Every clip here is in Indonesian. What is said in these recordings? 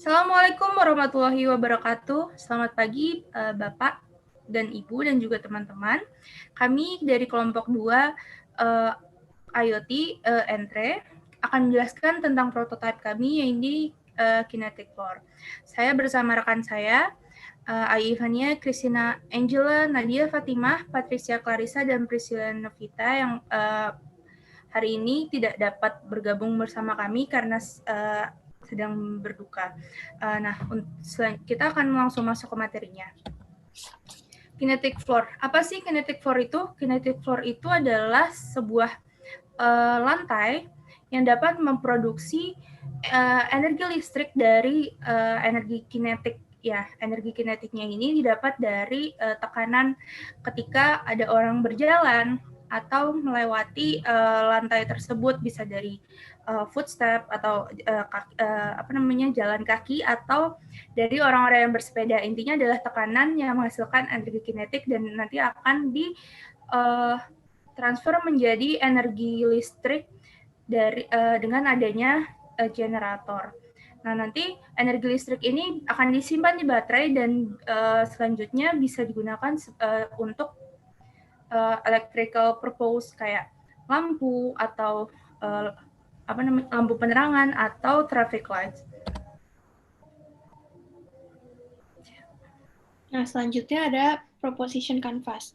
Assalamualaikum warahmatullahi wabarakatuh. Selamat pagi Bapak dan Ibu dan juga teman-teman. Kami dari kelompok 2 IoT Entre akan menjelaskan tentang prototipe kami yaitu Kinetic Floor. Saya bersama rekan saya Aivania, Christina Angela, Nadia Fatimah, Patricia Clarissa, dan Priscilla Novita yang hari ini tidak dapat bergabung bersama kami karena sedang berduka. Nah, kita akan langsung masuk ke materinya. Kinetic floor. Apa sih kinetic floor itu? Kinetic floor itu adalah sebuah lantai yang dapat memproduksi energi listrik dari energi kinetik. Ya, energi kinetiknya ini didapat dari tekanan ketika ada orang berjalan atau melewati lantai tersebut, bisa dari footstep atau jalan kaki atau dari orang-orang yang bersepeda. Intinya adalah tekanan yang menghasilkan energi kinetik dan nanti akan di transfer menjadi energi listrik dari dengan adanya generator. Nah, nanti energi listrik ini akan disimpan di baterai dan selanjutnya bisa digunakan untuk electrical purpose kayak lampu atau lampu penerangan atau traffic lights. Nah, selanjutnya ada proposition canvas.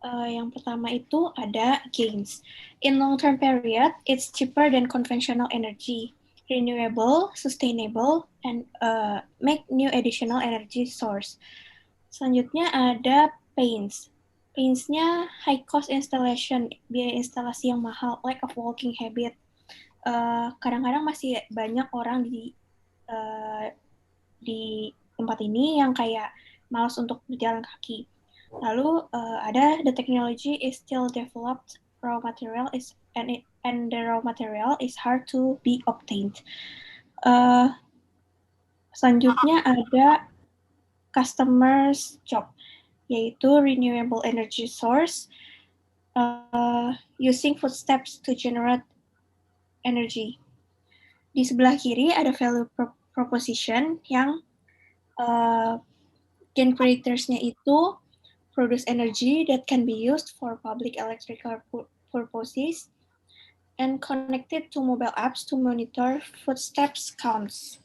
Yang pertama itu ada gains. In long-term period, it's cheaper than conventional energy, renewable, sustainable, and make new additional energy source. Selanjutnya ada pains. Pains-nya high cost installation, biaya instalasi yang mahal, lack of walking habit. Kadang-kadang masih banyak orang di tempat ini yang kayak malas untuk berjalan kaki. Lalu ada the technology is still developed, raw material is and the raw material is hard to be obtained. Selanjutnya ada customers job, yaitu renewable energy source using footsteps to generate energy. Di sebelah kiri ada value proposition yang gain creators-nya itu produce energy that can be used for public electrical purposes and connected to mobile apps to monitor footsteps counts.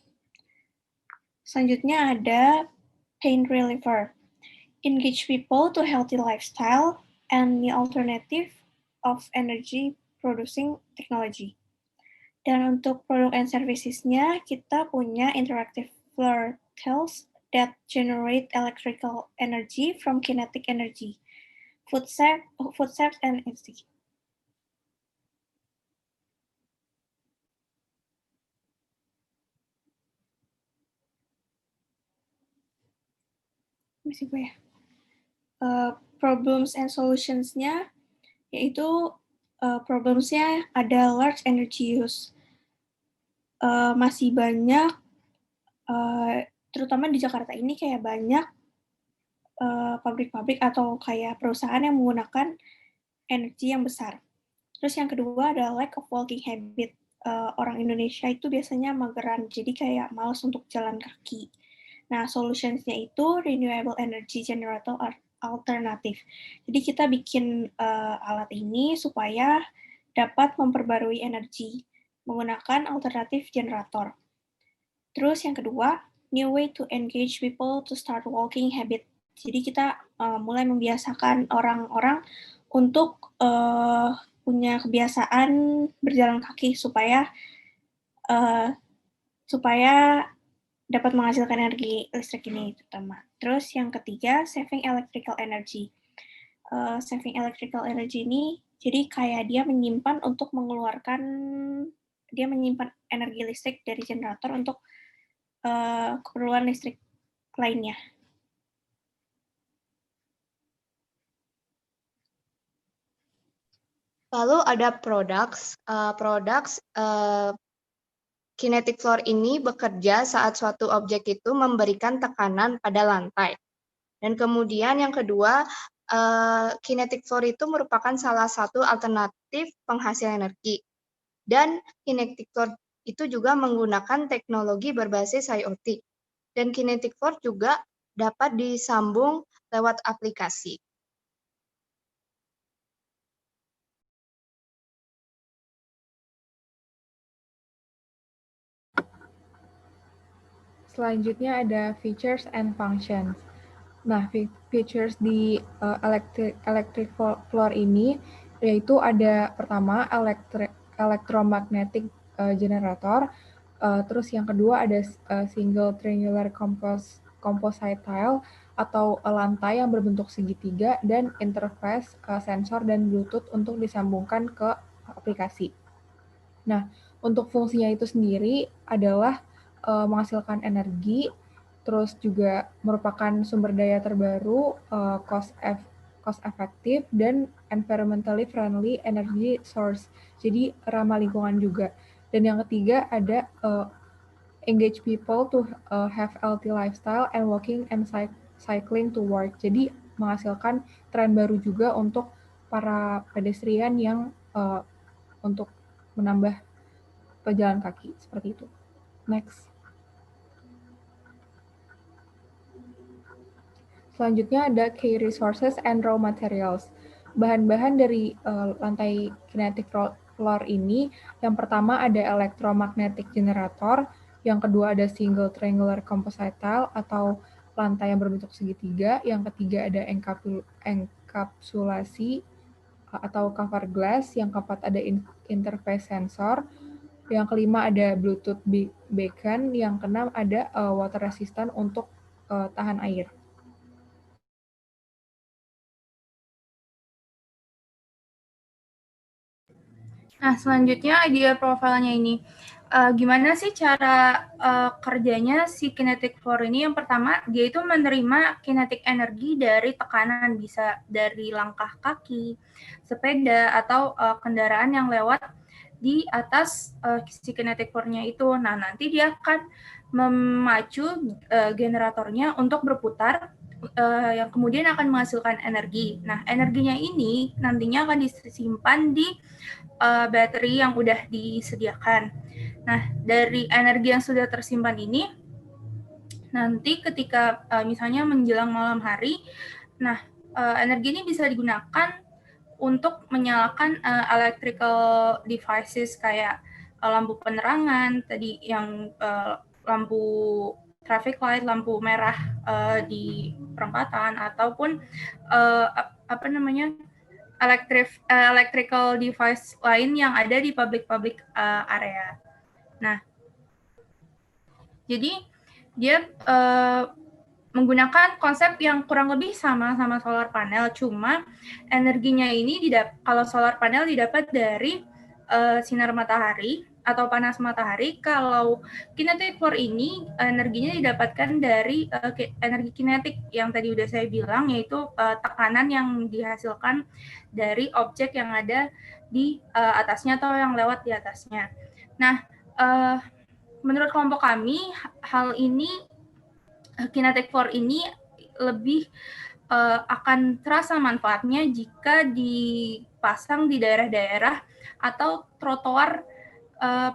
Selanjutnya ada pain reliever. Engage people to healthy lifestyle and the alternative of energy producing technology. Dan untuk produk and services-nya, kita punya interactive floor tiles that generate electrical energy from kinetic energy, footsteps, and etc. Problems and solutions-nya, yaitu problems-nya ada large energy use. Masih banyak, terutama di Jakarta ini kayak banyak pabrik-pabrik atau kayak perusahaan yang menggunakan energi yang besar. Terus yang kedua ada lack of walking habit. Orang Indonesia itu biasanya mageran, jadi kayak malas untuk jalan kaki. Nah, solutions-nya itu renewable energy generator alternatif. Jadi kita bikin alat ini supaya dapat memperbarui energi menggunakan alternatif generator. Terus yang kedua, new way to engage people to start walking habit. Jadi kita mulai membiasakan orang-orang untuk punya kebiasaan berjalan kaki supaya dapat menghasilkan energi listrik ini terutama. Terus yang ketiga, saving electrical energy. Saving electrical energy ini jadi kayak dia menyimpan energi listrik dari generator untuk keperluan listrik lainnya. Lalu ada products. Kinetic floor ini bekerja saat suatu objek itu memberikan tekanan pada lantai. Dan kemudian yang kedua, kinetic floor itu merupakan salah satu alternatif penghasil energi. Dan kinetic floor itu juga menggunakan teknologi berbasis IoT. Dan kinetic floor juga dapat disambung lewat aplikasi. Selanjutnya ada features and functions. Nah, features di electric floor ini yaitu ada pertama electromagnetic generator, terus yang kedua ada single triangular composite tile atau lantai yang berbentuk segitiga dan interface sensor dan Bluetooth untuk disambungkan ke aplikasi. Nah, untuk fungsinya itu sendiri adalah menghasilkan energi, terus juga merupakan sumber daya terbaru, cost efektif, dan environmentally friendly energy source. Jadi ramah lingkungan juga. Dan yang ketiga ada engage people to have healthy lifestyle and walking and cycling to work. Jadi menghasilkan tren baru juga untuk para pedestrian yang untuk menambah pejalan kaki seperti itu. Next. Selanjutnya ada key resources and raw materials. Bahan-bahan dari lantai kinetic floor ini, yang pertama ada electromagnetic generator, yang kedua ada single triangular composite tile atau lantai yang berbentuk segitiga, yang ketiga ada enkapsulasi atau cover glass, yang keempat ada interface sensor, yang kelima ada Bluetooth beacon, yang keenam ada water resistant untuk tahan air. Nah, selanjutnya idea profile-nya ini. Gimana sih cara kerjanya si kinetic floor ini? Yang pertama, dia itu menerima kinetic energi dari tekanan, bisa dari langkah kaki, sepeda, atau kendaraan yang lewat di atas si kinetic floor-nya itu. Nah, nanti dia akan memacu generatornya untuk berputar, yang kemudian akan menghasilkan energi. Nah, energinya ini nantinya akan disimpan di bateri yang udah disediakan. Nah, dari energi yang sudah tersimpan ini, nanti ketika misalnya menjelang malam hari, nah energi ini bisa digunakan untuk menyalakan electrical devices kayak lampu penerangan, tadi yang lampu traffic light, lampu merah di perempatan, ataupun apa namanya, electrical device lain yang ada di public area. Nah, jadi dia menggunakan konsep yang kurang lebih sama solar panel, cuma energinya ini kalau solar panel didapat dari sinar matahari atau panas matahari. Kalau kinetic floor ini energinya didapatkan dari energi kinetik yang tadi udah saya bilang, yaitu tekanan yang dihasilkan dari objek yang ada di atasnya atau yang lewat di atasnya. Nah, menurut kelompok kami, hal ini kinetic floor ini lebih akan terasa manfaatnya jika dipasang di daerah-daerah atau trotoar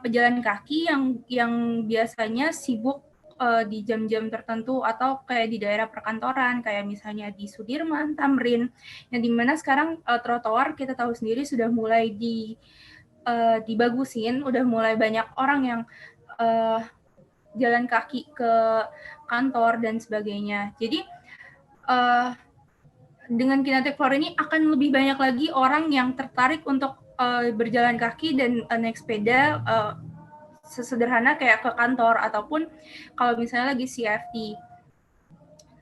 pejalan kaki yang biasanya sibuk di jam-jam tertentu, atau kayak di daerah perkantoran, kayak misalnya di Sudirman, Tamrin, yang dimana sekarang trotoar kita tahu sendiri sudah mulai dibagusin, udah mulai banyak orang yang jalan kaki ke kantor dan sebagainya. Jadi dengan kinetic floor ini akan lebih banyak lagi orang yang tertarik untuk berjalan kaki dan naik sepeda sesederhana kayak ke kantor, ataupun kalau misalnya lagi CFD.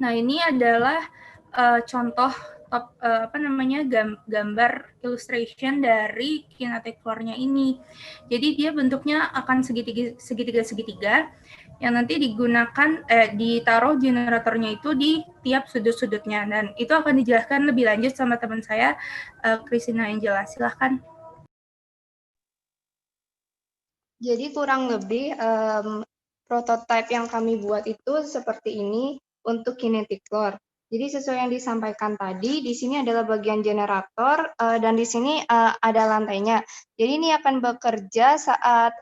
Nah, ini adalah contoh gambar illustration dari kinetic floor-nya ini. Jadi dia bentuknya akan segitiga yang nanti ditaruh generatornya itu di tiap sudut-sudutnya, dan itu akan dijelaskan lebih lanjut sama teman saya, Christina Angela. Silahkan. Jadi kurang lebih prototipe yang kami buat itu seperti ini untuk kinetic floor. Jadi sesuai yang disampaikan tadi, di sini adalah bagian generator dan di sini ada lantainya. Jadi ini akan bekerja saat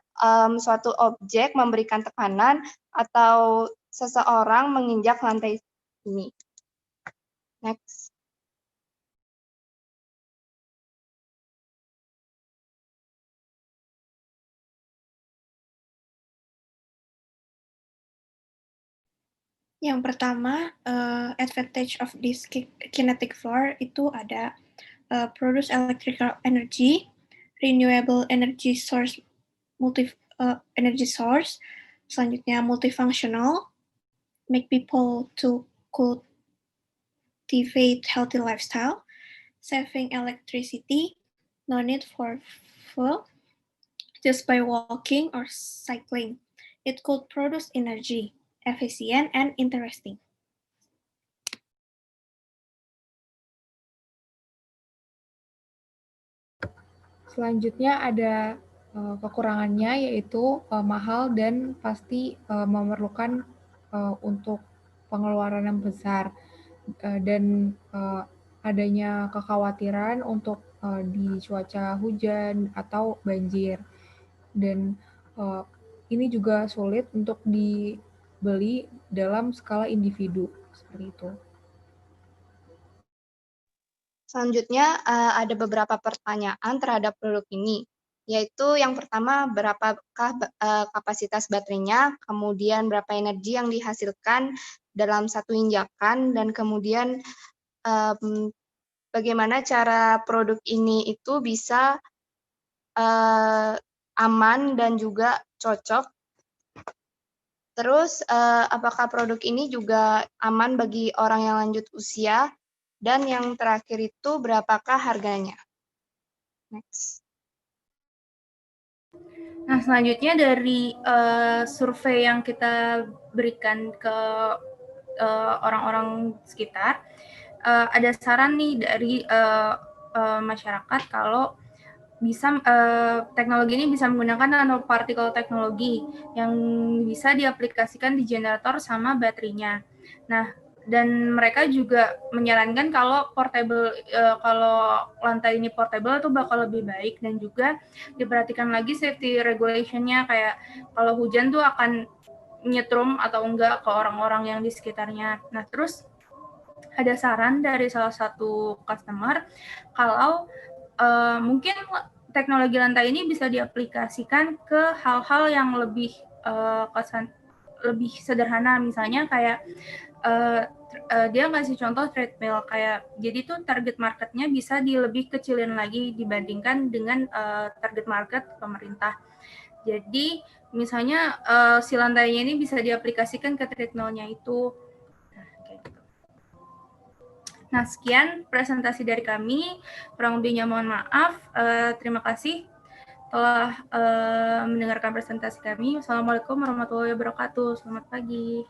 suatu objek memberikan tekanan atau seseorang menginjak lantai ini. Next. Yang pertama, advantage of this kinetic floor itu ada produce electrical energy, renewable energy source, energy source, selanjutnya multifunctional, make people to cultivate healthy lifestyle, saving electricity, no need for fuel, just by walking or cycling. It could produce energy, efficient and interesting. Selanjutnya ada kekurangannya, yaitu mahal dan pasti memerlukan untuk pengeluaran yang besar, dan adanya kekhawatiran untuk di cuaca hujan atau banjir. Dan ini juga sulit untuk dibeli dalam skala individu, seperti itu. Selanjutnya ada beberapa pertanyaan terhadap produk ini, yaitu yang pertama, berapakah kapasitas baterainya, kemudian berapa energi yang dihasilkan dalam satu injakan, dan kemudian bagaimana cara produk ini itu bisa aman dan juga cocok. Terus, apakah produk ini juga aman bagi orang yang lanjut usia? Dan yang terakhir itu, berapakah harganya? Next. Nah, selanjutnya dari survei yang kita berikan ke orang-orang sekitar, ada saran nih dari masyarakat kalau bisa teknologi ini bisa menggunakan nanopartikel teknologi yang bisa diaplikasikan di generator sama baterainya. Nah, dan mereka juga menyarankan kalau portable, kalau lantai ini portable itu bakal lebih baik, dan juga diperhatikan lagi safety regulation-nya, kayak kalau hujan tuh akan nyetrum atau enggak ke orang-orang yang di sekitarnya. Nah, terus ada saran dari salah satu customer kalau mungkin teknologi lantai ini bisa diaplikasikan ke hal-hal yang lebih lebih sederhana, misalnya kayak dia ngasih contoh treadmill, kayak jadi tuh target marketnya bisa lebih kecilin lagi dibandingkan dengan target market pemerintah. Jadi misalnya si lantainya ini bisa diaplikasikan ke treadmillnya itu. Nah, sekian presentasi dari kami. Kurang lebihnya mohon maaf. Terima kasih telah mendengarkan presentasi kami. Wassalamualaikum warahmatullahi wabarakatuh. Selamat pagi.